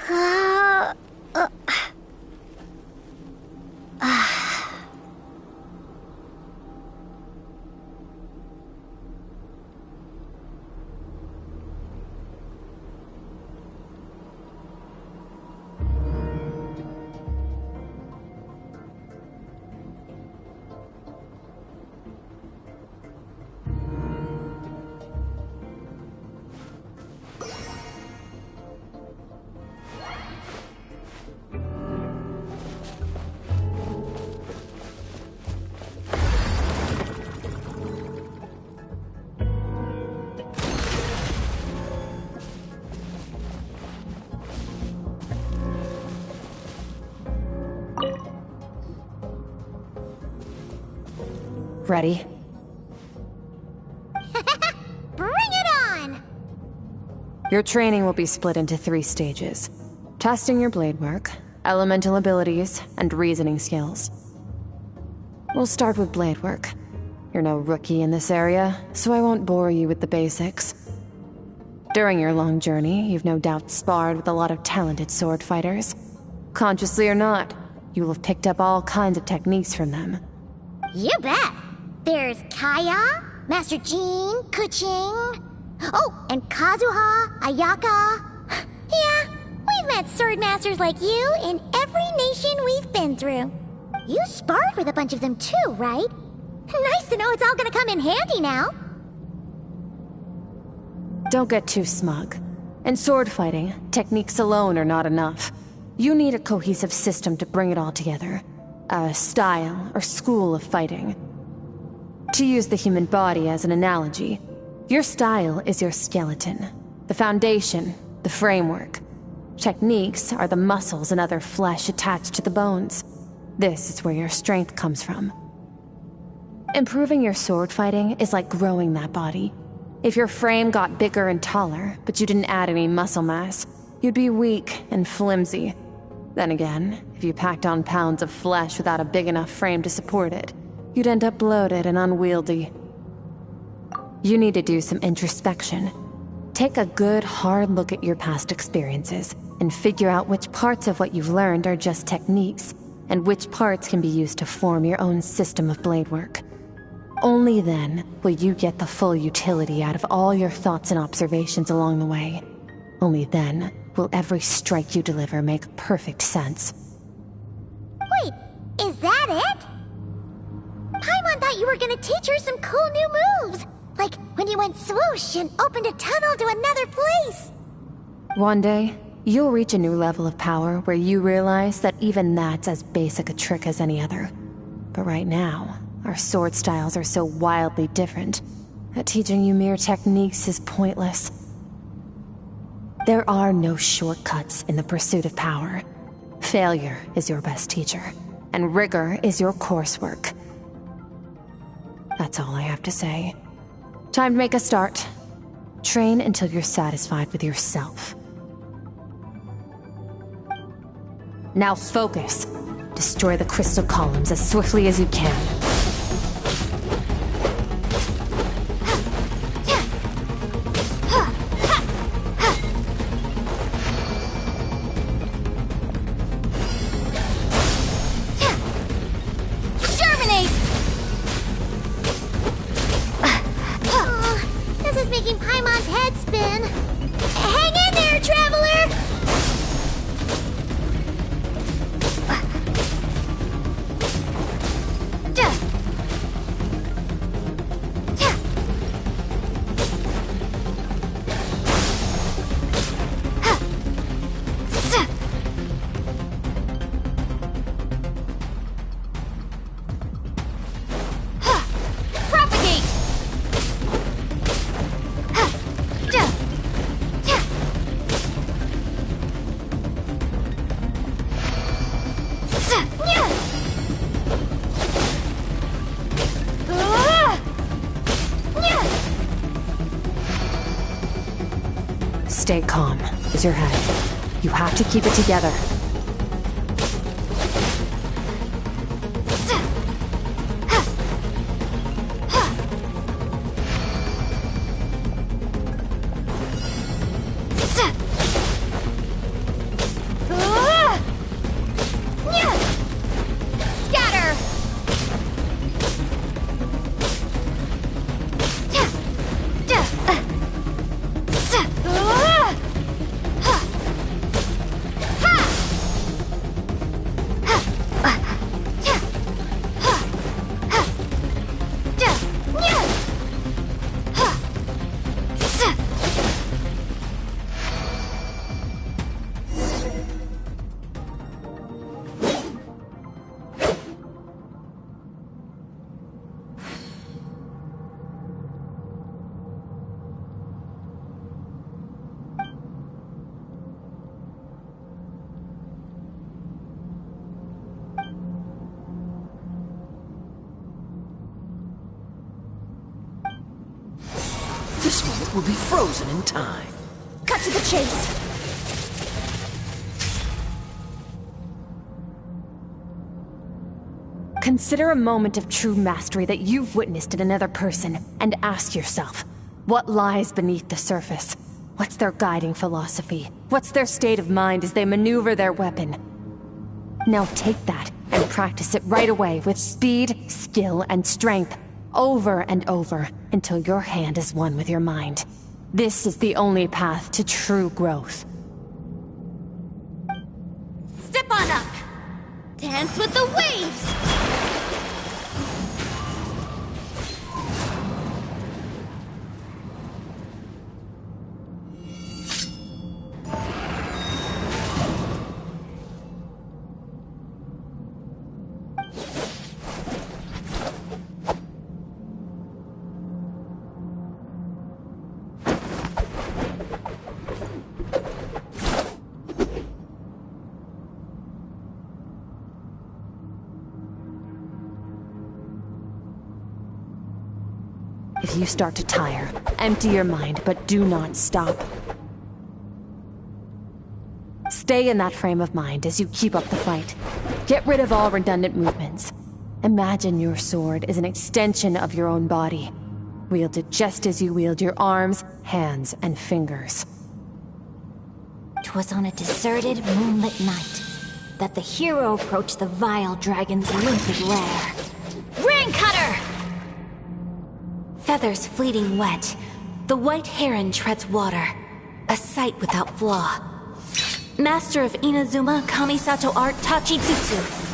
Uh, uh, Ready? Bring it on! Your training will be split into 3 stages. Testing your blade work, elemental abilities, and reasoning skills. We'll start with blade work. You're no rookie in this area, so I won't bore you with the basics. During your long journey, you've no doubt sparred with a lot of talented sword fighters. Consciously or not, you will have picked up all kinds of techniques from them. You bet! There's Kaya, Master Jean, Kuching... Oh, and Kazuha, Ayaka... Yeah, we've met sword masters like you in every nation we've been through. You sparred with a bunch of them too, right? Nice to know it's all gonna come in handy now. Don't get too smug. In sword fighting, techniques alone are not enough. You need a cohesive system to bring it all together. A style or school of fighting. To use the human body as an analogy, your style is your skeleton, the foundation, the framework. Techniques are the muscles and other flesh attached to the bones. This is where your strength comes from. Improving your sword fighting is like growing that body. If your frame got bigger and taller, but you didn't add any muscle mass, you'd be weak and flimsy. Then again, if you packed on pounds of flesh without a big enough frame to support it, you'd end up bloated and unwieldy. You need to do some introspection. Take a good, hard look at your past experiences and figure out which parts of what you've learned are just techniques, and which parts can be used to form your own system of blade work. Only then will you get the full utility out of all your thoughts and observations along the way. Only then will every strike you deliver make perfect sense. Wait, is that it? Paimon thought you were gonna teach her some cool new moves. Like when you went swoosh and opened a tunnel to another place. One day, you'll reach a new level of power where you realize that even that's as basic a trick as any other. But right now, our sword styles are so wildly different that teaching you mere techniques is pointless. There are no shortcuts in the pursuit of power. Failure is your best teacher, and rigor is your coursework. That's all I have to say. Time to make a start. Train until you're satisfied with yourself. Now focus. Destroy the crystal columns as swiftly as you can. Making Paimon's head spin. Hang in there, traveler! Stay calm. Is your head. You have to keep it together. will be frozen in time. Cut to the chase. Consider a moment of true mastery that you've witnessed in another person, and ask yourself, what lies beneath the surface? What's their guiding philosophy? What's their state of mind as they maneuver their weapon? Now take that and practice it right away with speed, skill, and strength, over and over, until your hand is one with your mind. This is the only path to true growth. Step on up. Dance with the waves. If you start to tire, empty your mind, but do not stop. Stay in that frame of mind as you keep up the fight. Get rid of all redundant movements. Imagine your sword is an extension of your own body. Wield it just as you wield your arms, hands, and fingers. 'Twas on a deserted, moonlit night that the hero approached the vile dragon's limpid lair. Ring cutter! Feathers fleeting wet, the white heron treads water, a sight without flaw. Master of Inazuma Kamisato art Tachijutsu.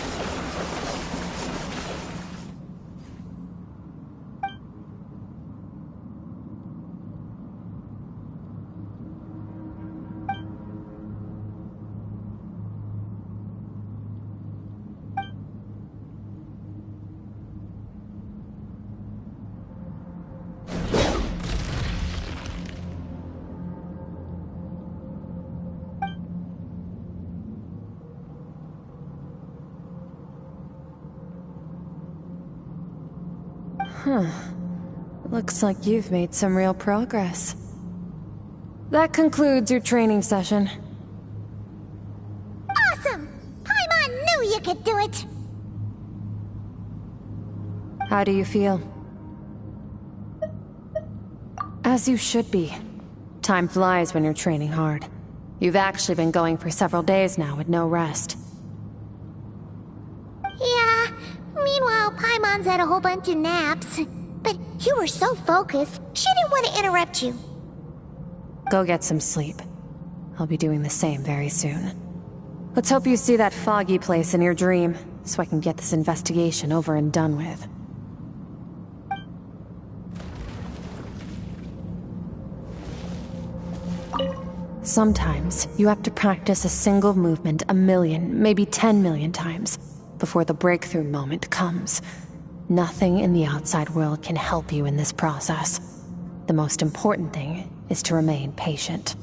Looks like you've made some real progress. That concludes your training session. Awesome! Paimon knew you could do it! How do you feel? As you should be. Time flies when you're training hard. You've actually been going for several days now with no rest. Yeah, meanwhile Paimon's had a whole bunch of naps. But you were so focused, she didn't want to interrupt you. Go get some sleep. I'll be doing the same very soon. Let's hope you see that foggy place in your dream, so I can get this investigation over and done with. Sometimes, you have to practice a single movement 1,000,000, maybe 10,000,000 times, before the breakthrough moment comes. Nothing in the outside world can help you in this process. The most important thing is to remain patient.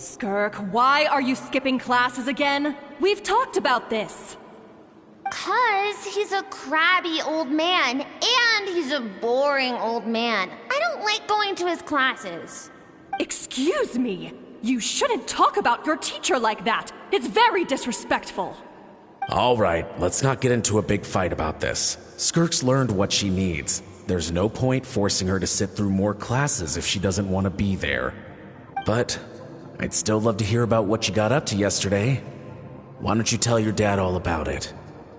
Skirk, why are you skipping classes again? We've talked about this. 'Cause he's a crabby old man, and he's a boring old man. I don't like going to his classes. Excuse me. You shouldn't talk about your teacher like that. It's very disrespectful. All right, let's not get into a big fight about this. Skirk's learned what she needs. There's no point forcing her to sit through more classes if she doesn't want to be there. But I'd still love to hear about what you got up to yesterday. Why don't you tell your dad all about it?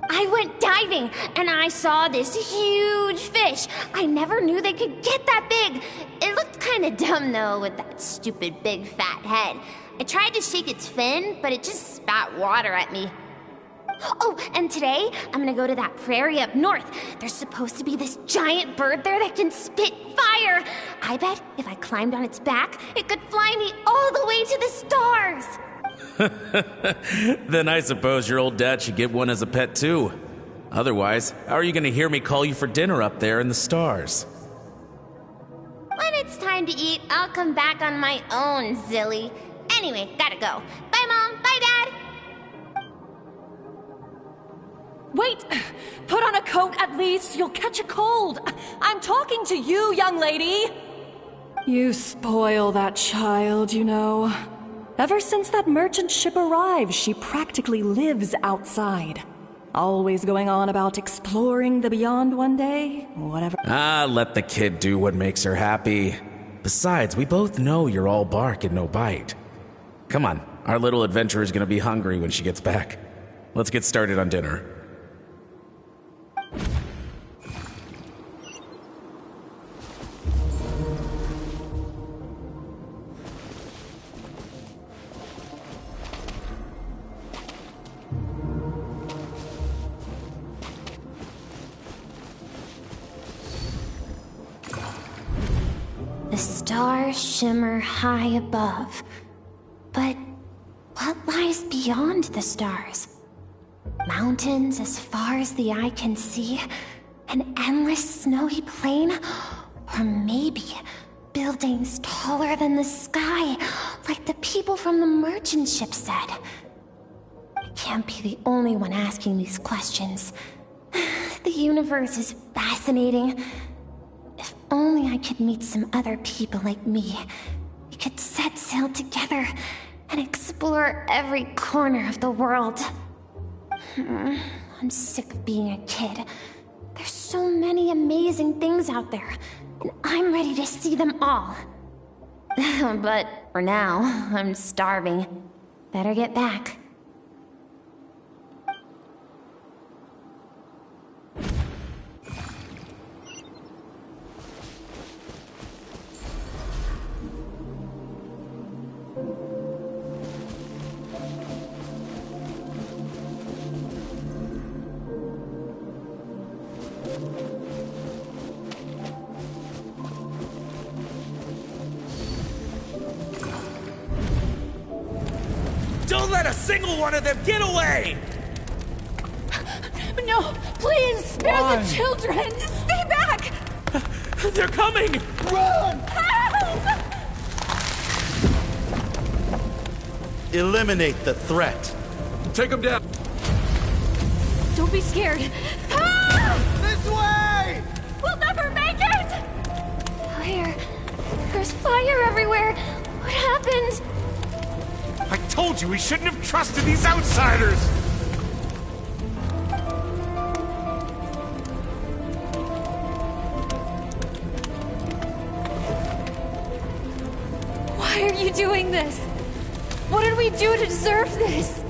I went diving, and I saw this huge fish. I never knew they could get that big. It looked kind of dumb, though, with that stupid big fat head. I tried to shake its fin, but it just spat water at me. Oh, and today, I'm gonna go to that prairie up north. There's supposed to be this giant bird there that can spit fire. I bet if I climbed on its back, it could fly me all the way to the stars. Then I suppose your old dad should get one as a pet too. Otherwise, how are you going to hear me call you for dinner up there in the stars? When it's time to eat, I'll come back on my own, Zilly. Anyway, gotta go. Bye, Mom. Bye, Dad. Wait! Put on a coat at least. You'll catch a cold. I'm talking to you, young lady. You spoil that child, you know. Ever since that merchant ship arrived, she practically lives outside. Always going on about exploring the beyond one day, whatever. Let the kid do what makes her happy. Besides, we both know you're all bark and no bite. Come on, our little adventurer's gonna be hungry when she gets back. Let's get started on dinner. The stars shimmer high above. But what lies beyond the stars? Mountains as far as the eye can see? An endless snowy plain? Or maybe buildings taller than the sky, like the people from the merchant ship said? I can't be the only one asking these questions. The universe is fascinating. If only I could meet some other people like me. We could set sail together and explore every corner of the world. I'm sick of being a kid. There's so many amazing things out there, and I'm ready to see them all. But for now, I'm starving. Better get back. Don't let a single one of them get away! No, please, spare the children! Stay back! They're coming! Run! Help! Eliminate the threat. Take them down! Don't be scared. Help! This way! We'll never make it! Fire. There's fire everywhere. What happened? I told you we shouldn't have trusted these outsiders! Why are you doing this? What did we do to deserve this?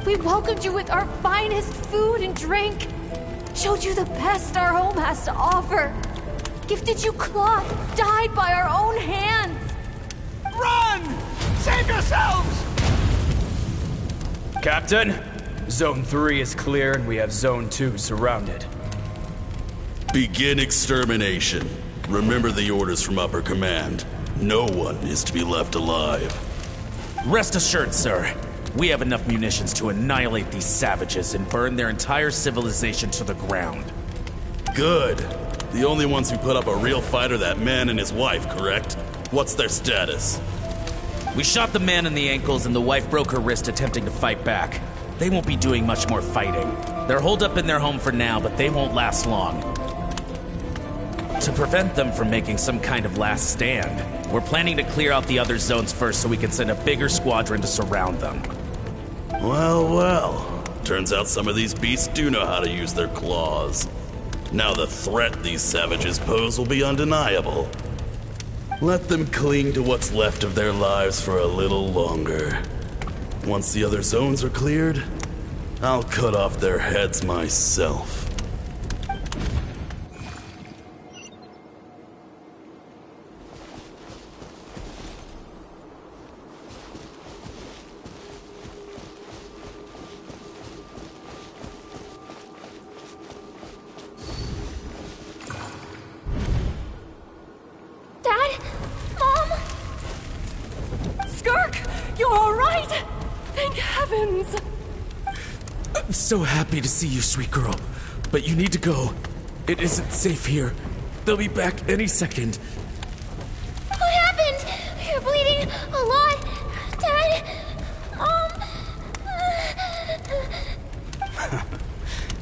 We welcomed you with our finest food and drink, showed you the best our home has to offer, gifted you cloth dyed by our own hands. Run! Save yourselves! Captain, Zone 3 is clear and we have Zone 2 surrounded. Begin extermination. Remember the orders from upper command. No one is to be left alive. Rest assured, sir. We have enough munitions to annihilate these savages and burn their entire civilization to the ground. Good. The only ones who put up a real fight are that man and his wife, correct? What's their status? We shot the man in the ankles and the wife broke her wrist attempting to fight back. They won't be doing much more fighting. They're holed up in their home for now, but they won't last long. To prevent them from making some kind of last stand, we're planning to clear out the other zones first so we can send a bigger squadron to surround them. Well, well. Turns out some of these beasts do know how to use their claws. Now the threat these savages pose will be undeniable. Let them cling to what's left of their lives for a little longer. Once the other zones are cleared, I'll cut off their heads myself. Dad? Mom? Skirk, you're all right? Thank heavens. I'm so happy to see you, sweet girl. But you need to go. It isn't safe here. They'll be back any second. What happened? You're bleeding a lot. Dad?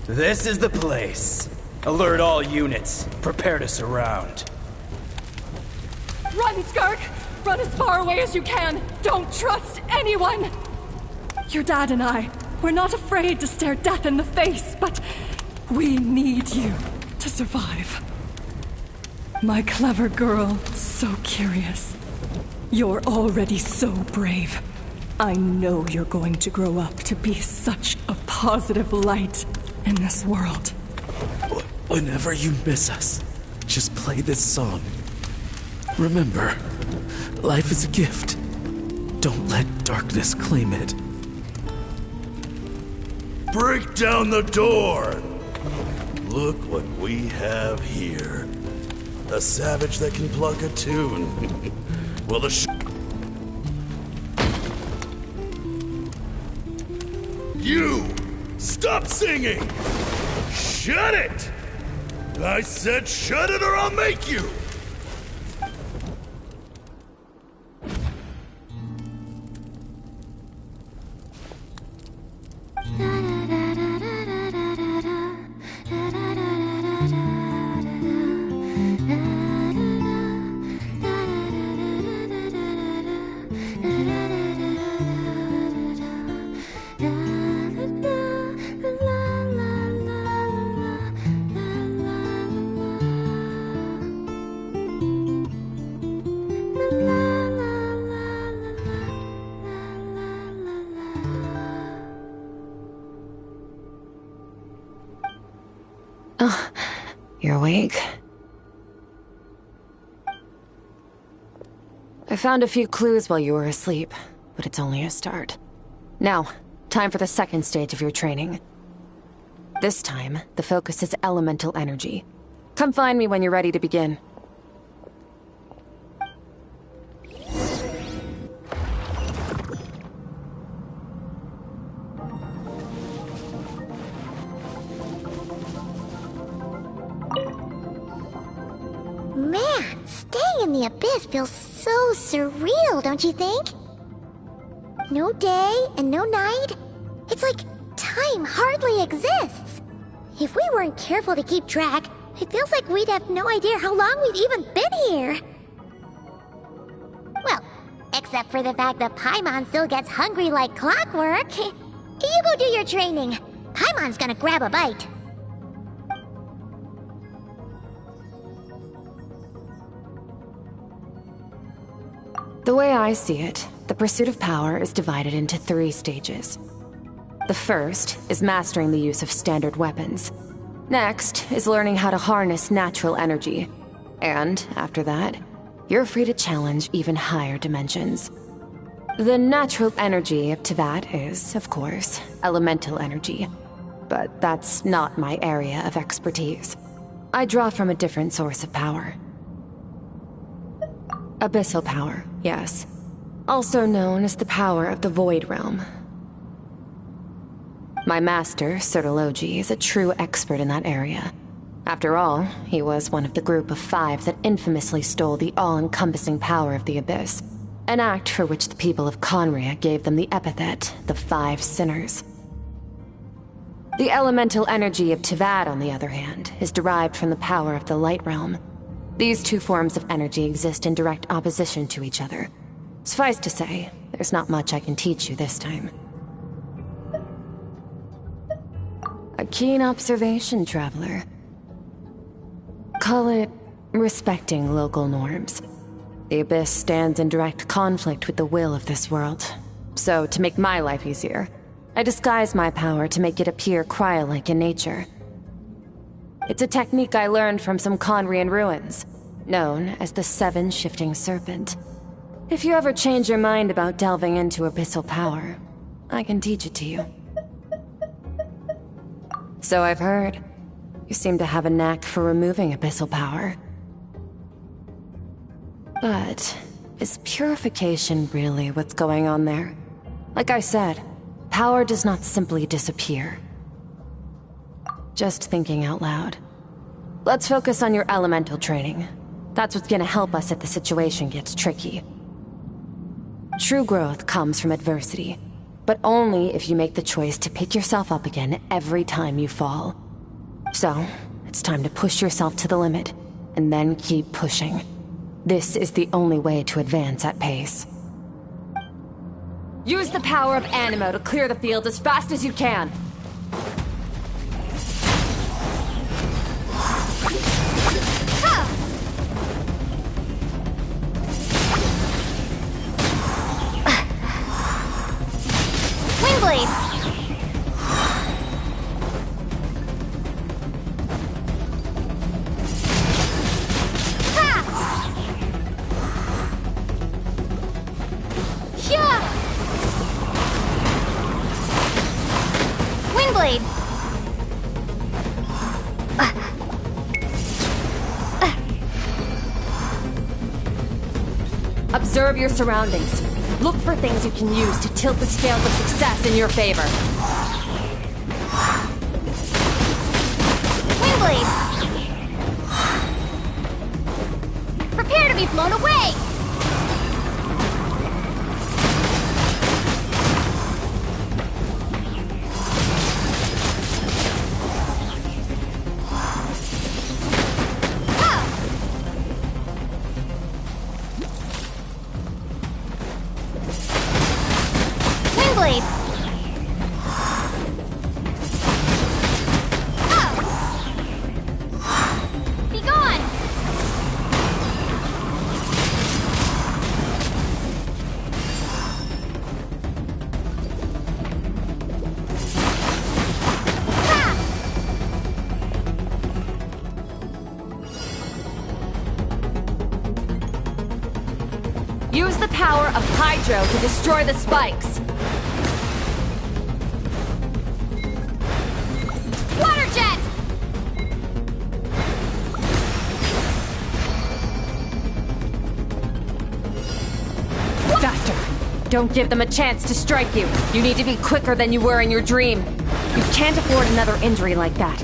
This is the place. Alert all units. Prepare to surround. Run, Skirk! Run as far away as you can! Don't trust anyone! Your dad and I, we're not afraid to stare death in the face, but we need you to survive. My clever girl, so curious. You're already so brave. I know you're going to grow up to be such a positive light in this world. Whenever you miss us, just play this song. Remember, life is a gift. Don't let darkness claim it. Break down the door! Look what we have here. A savage that can pluck a tune. Well, You! Stop singing! Shut it! I said shut it or I'll make you! You're awake? I found a few clues while you were asleep, but it's only a start. Now, time for the second stage of your training. This time, the focus is elemental energy. Come find me when you're ready to begin. Man, staying in the abyss feels so surreal, don't you think? No day and no night. It's like time hardly exists. If we weren't careful to keep track, it feels like we'd have no idea how long we've even been here. Well, except for the fact that Paimon still gets hungry like clockwork. You go do your training. Paimon's gonna grab a bite. The way I see it, the pursuit of power is divided into 3 stages. The first is mastering the use of standard weapons. Next is learning how to harness natural energy. And after that, you're free to challenge even higher dimensions. The natural energy up to that is, of course, elemental energy. But that's not my area of expertise. I draw from a different source of power. Abyssal power, yes. Also known as the power of the Void Realm. My master, Sertologi, is a true expert in that area. After all, he was one of the group of 5 that infamously stole the all-encompassing power of the Abyss. An act for which the people of Conria gave them the epithet, the Five Sinners. The elemental energy of Tivad, on the other hand, is derived from the power of the Light Realm. These two forms of energy exist in direct opposition to each other. Suffice to say, there's not much I can teach you this time. A keen observation, traveler. Call it respecting local norms. The Abyss stands in direct conflict with the will of this world. So, to make my life easier, I disguise my power to make it appear cryo-like in nature. It's a technique I learned from some Conrian ruins, known as the Seven Shifting Serpent. If you ever change your mind about delving into abyssal power, I can teach it to you. So I've heard. You seem to have a knack for removing abyssal power. But is purification really what's going on there? Like I said, power does not simply disappear. Just thinking out loud. Let's focus on your elemental training. That's what's gonna help us if the situation gets tricky. True growth comes from adversity, but only if you make the choice to pick yourself up again every time you fall. So, it's time to push yourself to the limit, and then keep pushing. This is the only way to advance at pace. Use the power of Animo to clear the field as fast as you can. Windblade! Windblade! Observe your surroundings. Look for things you can use to tilt the scales of success in your favor. Windblade! Prepare to be blown away! Windblade! Be gone! Use the power of Hydro to destroy the spikes. Water jet! Faster! Don't give them a chance to strike you. You need to be quicker than you were in your dream. You can't afford another injury like that.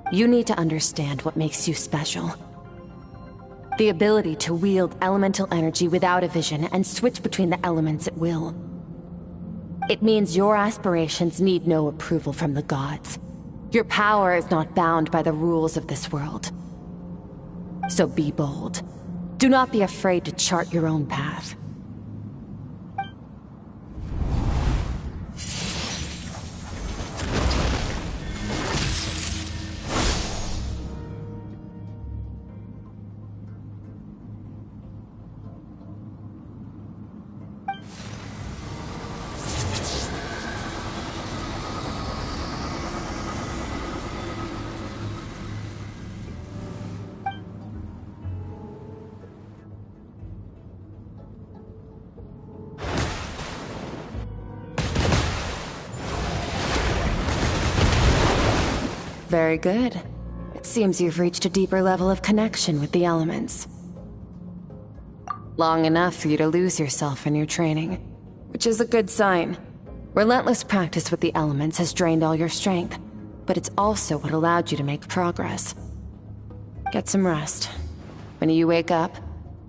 You need to understand what makes you special. The ability to wield elemental energy without a vision and switch between the elements at will. It means your aspirations need no approval from the gods. Your power is not bound by the rules of this world. So be bold. Do not be afraid to chart your own path. Very good. It seems you've reached a deeper level of connection with the elements. Long enough for you to lose yourself in your training, which is a good sign. Relentless practice with the elements has drained all your strength, but it's also what allowed you to make progress. Get some rest. When you wake up,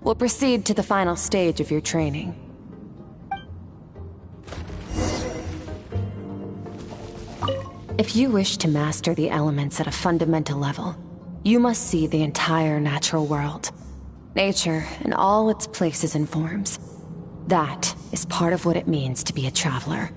we'll proceed to the final stage of your training. If you wish to master the elements at a fundamental level, you must see the entire natural world. Nature in all its places and forms. That is part of what it means to be a traveler.